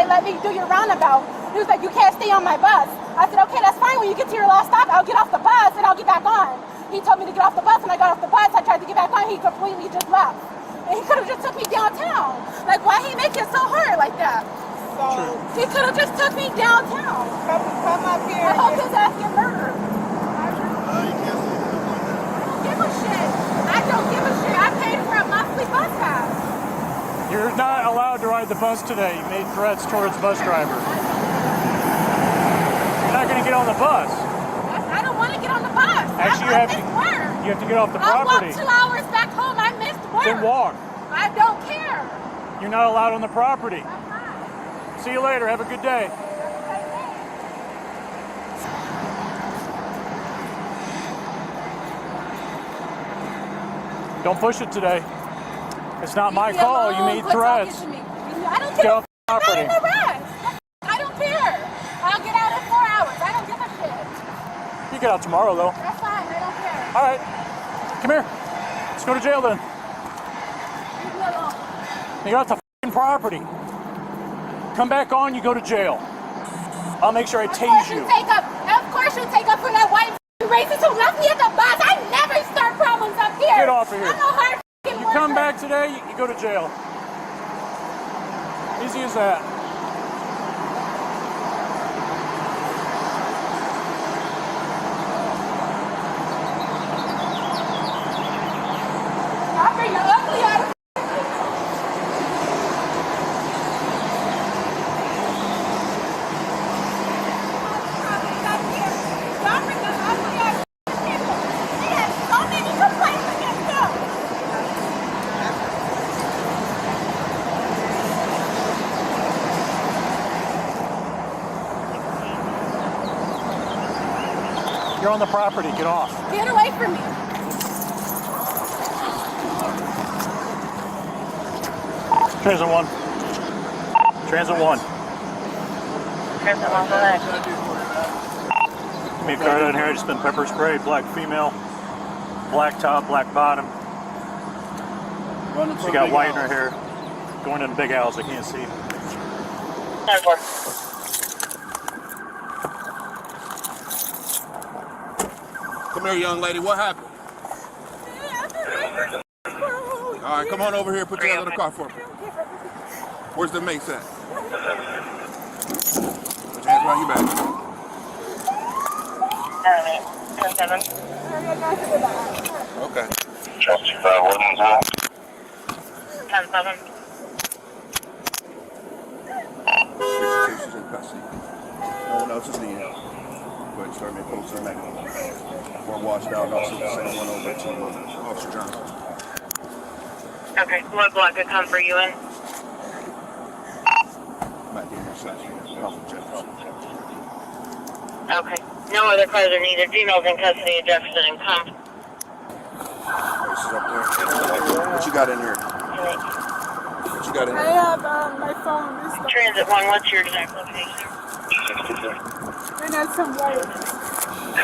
they let me do your roundabout. He was like, you can't stay on my bus. I said, okay, that's fine. When you get to your last stop, I'll get off the bus and I'll get back on. He told me to get off the bus. When I got off the bus, I tried to get back on. He completely just left. And he could have just took me downtown. Like, why he make it so hard like that? So he could have just took me downtown. Come up here. I hope his ass get murdered. You can't say that like that. I don't give a shit. I don't give a shit. I paid for a monthly bus pass. You're not allowed to ride the bus today. You made threats towards bus drivers. You're not going to get on the bus. I don't want to get on the bus. Actually, I missed work. You have to get off the property. I walked 2 hours back home. I missed work. Then walk. I don't care. You're not allowed on the property. I'm not. See you later. Have a good day. Don't push it today. It's not my call. You made threats. I don't care. Get off the I'm property. not in the rest. I don't care. I'll get out in 4 hours. I don't give a shit. You get out tomorrow, though. That's fine. I don't care. All right. Come here. Let's go to jail then. Leave me alone. You got the f***ing property. Come back on, you go to jail. I'll make sure I tase you. Of course you take up for that white racist who left me at the bus. I never start problems up here. Get off of here. I'm no hard You come back today, you go to jail. Easy as that. I'll bring the ugly out of You're on the property, get off. Get away from me. Transit 1. Transit 1. Transit 1, go ahead. Give me a card down here, I just been pepper sprayed, black female, black top, black bottom. She got white in her hair. Going in the big owls, I can't see. 10-4. Come here, young lady. What happened? All right, come on over here. Put your hands on the car for me. Where's the mace at? Put your hands behind your back. 10-7. Okay. 10-7. She's in custody. No one else is needed. Go ahead and start me a post on that. We're washed out. Also, send one over to Officer Johnson. Okay, what block could come for you in? Might be intersection. Okay. No other cars are needed. Females in custody of Jefferson and Comp. This is up there. What you got in here? What you got in I here? have my phone. Transit 1, what's your exact location? And that's some white. Can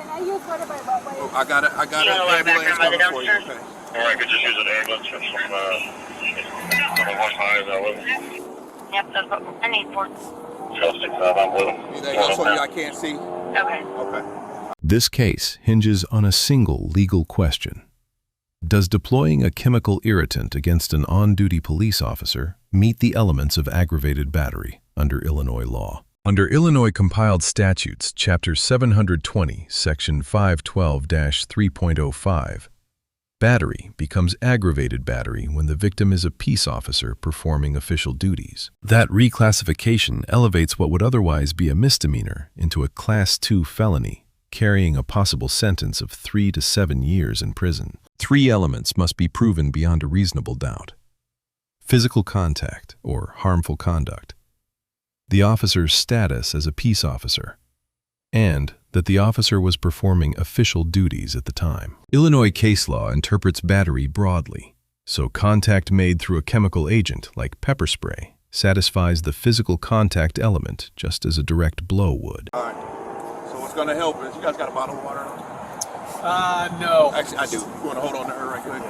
I use one of my white? Oh, I got it. I got You an know, like ambulance back there by the coming for you. dumpster? Okay. Or I could just use an ambulance from West High, that was Yep, that's what I need for. Chelsea, I'm with them. Anything else on you I can't see? Okay. Okay. This case hinges on a single legal question. Does deploying a chemical irritant against an on-duty police officer meet the elements of aggravated battery under Illinois law? Under Illinois compiled statutes, Chapter 720, Section 512-3.05, battery becomes aggravated battery when the victim is a peace officer performing official duties. That reclassification elevates what would otherwise be a misdemeanor into a Class 2 felony, carrying a possible sentence of 3 to 7 years in prison. 3 elements must be proven beyond a reasonable doubt: physical contact or harmful conduct, the officer's status as a peace officer, and that the officer was performing official duties at the time. Illinois case law interprets battery broadly, so contact made through a chemical agent like pepper spray satisfies the physical contact element just as a direct blow would. All right. So what's going to help is, you guys got a bottle of water? No. Actually, I do. You want to hold on to her right quick?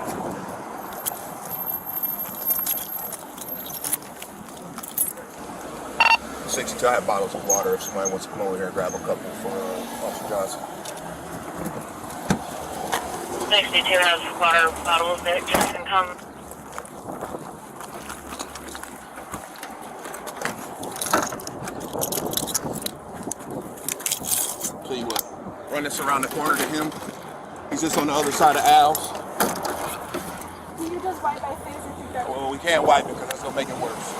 62, I have bottles of water if somebody wants to come over here and grab a couple for Officer Johnson. 62 has water bottles that just can come. Tell you what, run this around the corner to him. He's just on the other side of Al's. Can you just wipe my face and do that? Well, we can't wipe it because that's going to make it worse.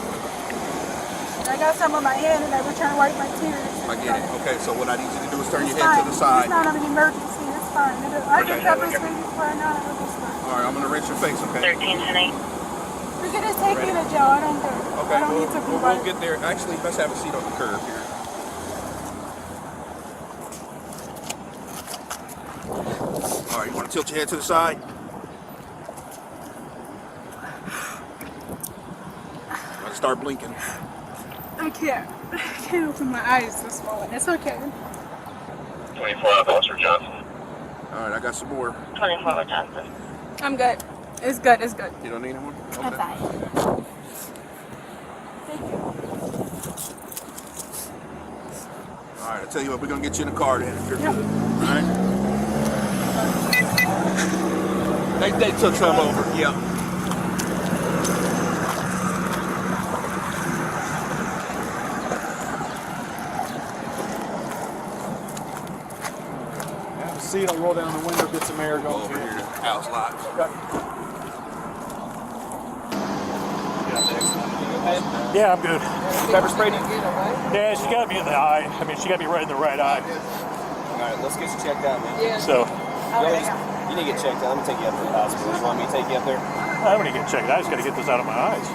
I got some on my hand and I was trying to wipe my tears. I get it. Okay, so what I need you to do is turn your It's head fine. to the side. It's not an emergency. It's fine. I get pepper spray before I know it. It's fine. All right, I'm going to rinse your face, okay? 13 and 8. You're going to take me to jail. I don't do it. Okay, I don't need to be we'll get there. Actually, let's have a seat on the curb here. All right, you want to tilt your head to the side? Start blinking. I can't open my eyes this moment. It's okay. 24 Officer Johnson. All right, I got some more. 24 with Johnson. I'm good. It's good. It's good. You don't need anyone? Okay. I'm fine. Thank you. All right, I tell you what, we're gonna get you in the car then. If you're Yeah. good. All right. They took some over. Yeah. Seat, I'll roll down the window, get some air Go going. over here to Al's lot. Yeah, I'm good. Pepper spray? Yeah, she got me in the eye. I mean, she got me right in the right eye. Alright, let's get you checked out, man. Yeah. So, You need to get checked out. I'm going to take you up to the hospital. You want me to take you up there? I don't need to get checked. I just got to get this out of my eyes.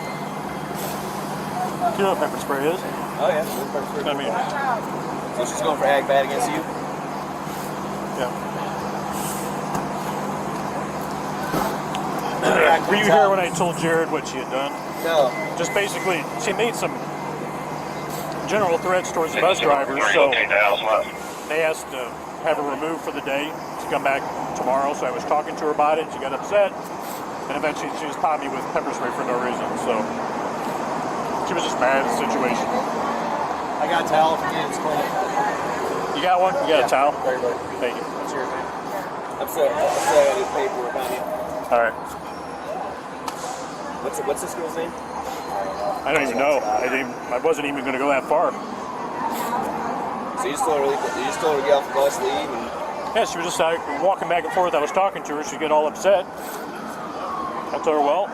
You know what pepper spray is? Oh, yeah. Pepper spray. I mean, So she's going for Aggravated against you? yeah. Were you here when I told Jared what she had done? No. Just basically, she made some general threats towards the bus drivers, so they asked to have her removed for the day to come back tomorrow, so I was talking to her about it, and she got upset, and eventually she just popped me with pepper spray for no reason, so she was just mad at the situation. I got a towel if you can. It's clean. You got one? You got a towel? Very good. Thank you. What's yours, man? I'm sorry. I need paperwork on you. All right. What's this girl's name? I don't even know. I wasn't even going to go that far. So you just told her to get off the bus, leave, and... Yeah, she was just walking back and forth. I was talking to her. She'd get all upset. I told her, well,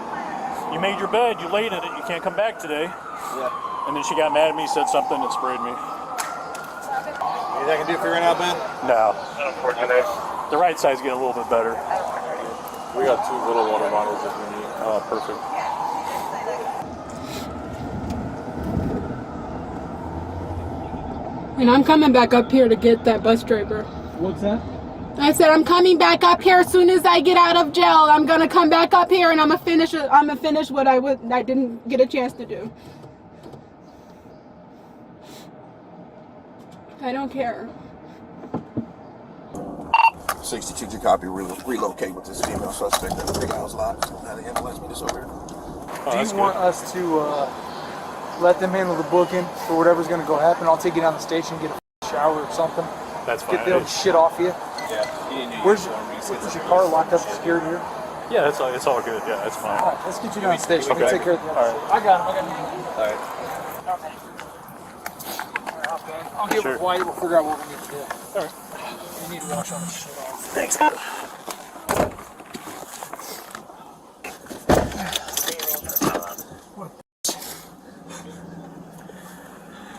you made your bed. You laid in it. You can't come back today. Yeah. And then she got mad at me, said something, and sprayed me. Anything I can do for you right now, Ben? No. Unfortunate. The right side's getting a little bit better. We got 2 little water bottles if you need. Oh, perfect. And I'm coming back up here to get that bus driver. What's that? I said I'm coming back up here as soon as I get out of jail. I'm gonna come back up here and I'm gonna finish what I didn't get a chance to do. I don't care. 62 to copy, relocate with this female suspect at the Big Al's lot. Now the ambulance meet us over here. Oh, Do you want us to let them handle the booking for whatever's going to go happen? I'll take you down the station, get a shower or something. That's fine. Get the shit off you. Yeah. You didn't need Where's uniform. your car locked up secured here? Yeah, it's all good. Yeah, that's fine. All right, let's get you down the station. Okay. We'll take care of the All other right. shit. I got him. All right. I'll get Sure. with White. We'll figure out what we need to do. All right. You need to wash all this shit off. Thanks.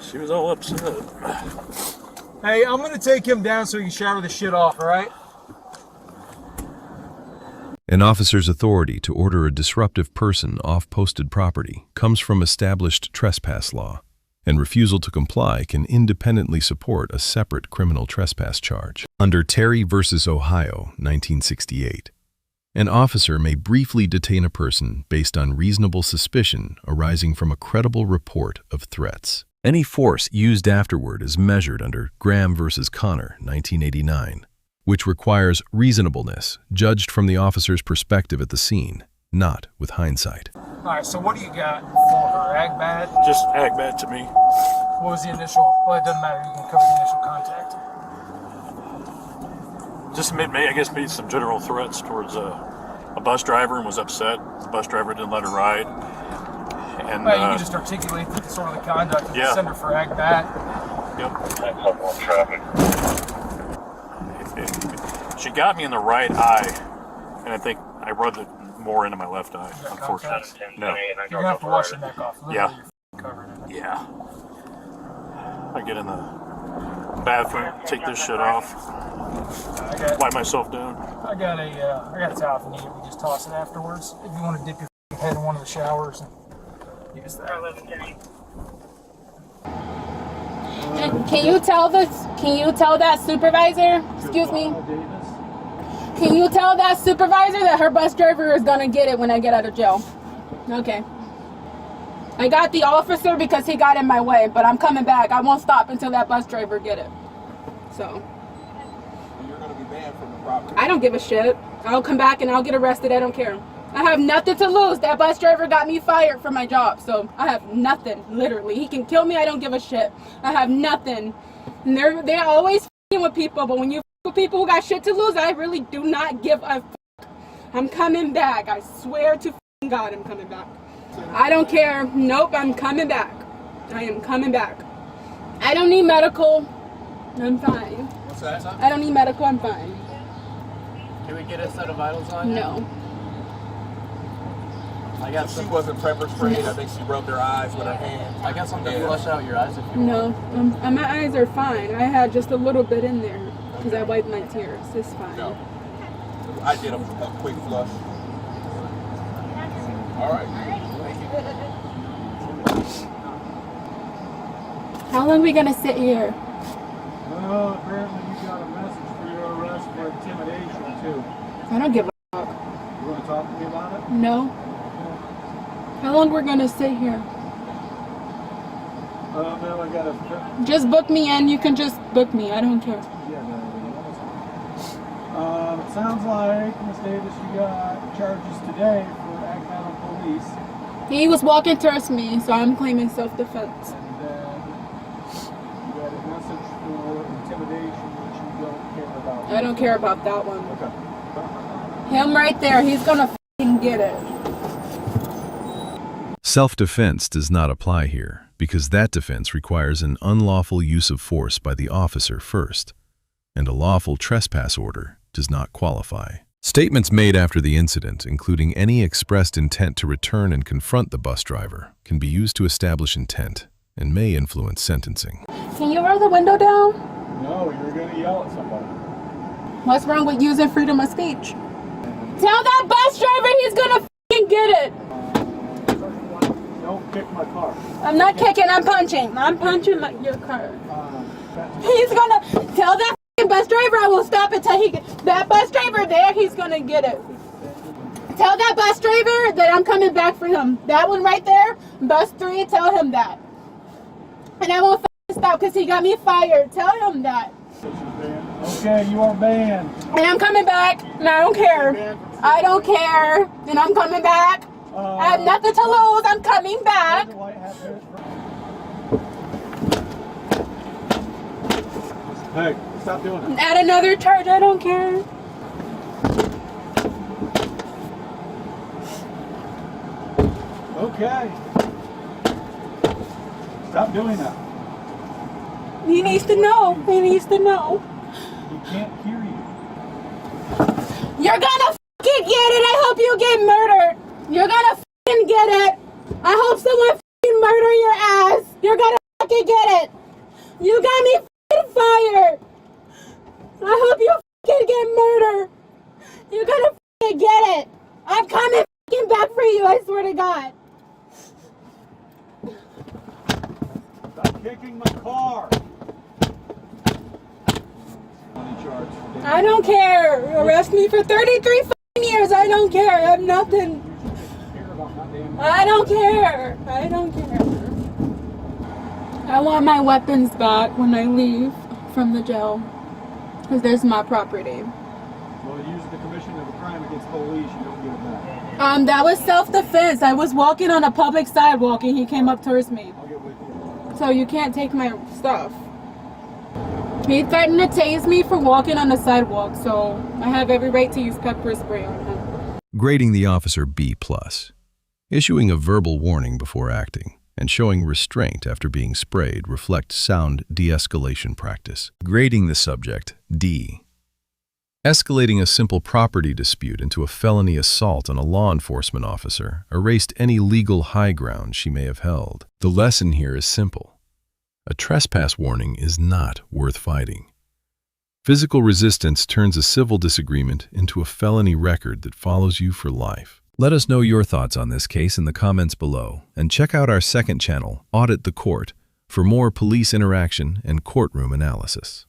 She was all upset. Hey, I'm going to take him down so he can shower the shit off, all right? An officer's authority to order a disruptive person off posted property comes from established trespass law, and refusal to comply can independently support a separate criminal trespass charge. Under Terry v. Ohio, 1968, an officer may briefly detain a person based on reasonable suspicion arising from a credible report of threats. Any force used afterward is measured under Graham v. Connor, 1989, which requires reasonableness judged from the officer's perspective at the scene, not with hindsight. All right, so what do you got for her? Aggravated? Just ag bad to me. What was the initial? Well, it doesn't matter. You can cover the initial contact. Just made some general threats towards a bus driver and was upset. The bus driver didn't let her ride. And Well, you can just articulate the sort of the conduct and Yeah. send her for ag bat. Yep. She got me in the right eye, and I think I rubbed it more into my left eye, got unfortunately. contact? No. You're gonna have to wash your neck off. Literally, Yeah. you're covered in it. Yeah. I get in the bathroom, take this shit off, wipe myself down. I got a towel if you need it. We just toss it afterwards. If you want to dip your head in one of the showers and use that. Can you tell that supervisor, excuse me, can you tell that supervisor that her bus driver is gonna get it when I get out of jail? Okay. I got the officer because he got in my way, but I'm coming back. I won't stop until that bus driver get it. So. You're going to be banned from the property. I don't give a shit. I'll come back and I'll get arrested. I don't care. I have nothing to lose. That bus driver got me fired from my job, so I have nothing. Literally, he can kill me. I don't give a shit. I have nothing. And they're always f***ing with people, but when you f*** with people who got shit to lose, I really do not give a f***. I'm coming back. I swear to f***ing God, I'm coming back. I don't care. Nope, I'm coming back. I am coming back. I don't need medical. I'm fine. What's that? I don't need medical. I'm fine. Can we get a set of vitals on you? No. I got She some. wasn't pepper sprayed. I think she rubbed her eyes with her hand. I got something to flush out your eyes if you No, my eyes are fine. I had just a little bit in there because I wiped my tears. It's fine. No. I did a quick flush. All right. How long are we gonna sit here? Well, apparently you got a message for your arrest for intimidation, too. I don't give a fuck. You want to talk to me about it? No. How long we're gonna sit here? Well, I got a... Just book me in. You can just book me. I don't care. It sounds like, Miss Davis, you got charges today for acting out on police. He was walking towards me, so I'm claiming self-defense. And then you got a message for intimidation, which you don't care about. I don't care about that one. Okay. Him right there. He's gonna f***ing get it. Self-defense does not apply here, because that defense requires an unlawful use of force by the officer first, and a lawful trespass order does not qualify. Statements made after the incident, including any expressed intent to return and confront the bus driver, can be used to establish intent and may influence sentencing. Can you roll the window down? No, you're going to yell at somebody. What's wrong with using freedom of speech? Tell that bus driver he's gonna f***ing get it. Don't kick my car. I'm not kicking, I'm punching. I'm punching your car. He's gonna tell that f***ing bus driver I will stop until he gets that bus driver there, he's gonna get it. Tell that bus driver that I'm coming back for him. That one right there, bus 3, tell him that. And I won't f***ing stop because he got me fired. Tell him that. Okay, you are banned. And I'm coming back, and I don't care. I don't care, and I'm coming back. I have nothing to lose, I'm coming back. Hey, stop doing that. Add another charge, I don't care. Okay. Stop doing that. He needs to know, he needs to know. He can't hear you. You're gonna f***ing get it, I hope you get murdered. You're gonna f***ing get it. I hope someone f***ing murder your ass. You're gonna f***ing get it. You got me f***ing fired. I hope you f***ing get murdered. You're gonna f***ing get it. I'm coming f***ing back for you, I swear to God. Stop kicking my car. I don't care. Arrest me for 33 f***ing years. I don't care. I have nothing. I don't care. I don't care. I want my weapons back when I leave from the jail. Because there's my property. Well, use the commission of a crime against police. You don't get it back. That was self-defense. I was walking on a public sidewalk and he came up towards me. I'll get with you. So you can't take my stuff. He threatened to tase me for walking on the sidewalk, so I have every right to use pepper spray on him. Grading the officer B+. Issuing a verbal warning before acting and showing restraint after being sprayed reflects sound de-escalation practice. Grading the subject D. Escalating a simple property dispute into a felony assault on a law enforcement officer erased any legal high ground she may have held. The lesson here is simple. A trespass warning is not worth fighting. Physical resistance turns a civil disagreement into a felony record that follows you for life. Let us know your thoughts on this case in the comments below, and check out our second channel, Audit the Court, for more police interaction and courtroom analysis.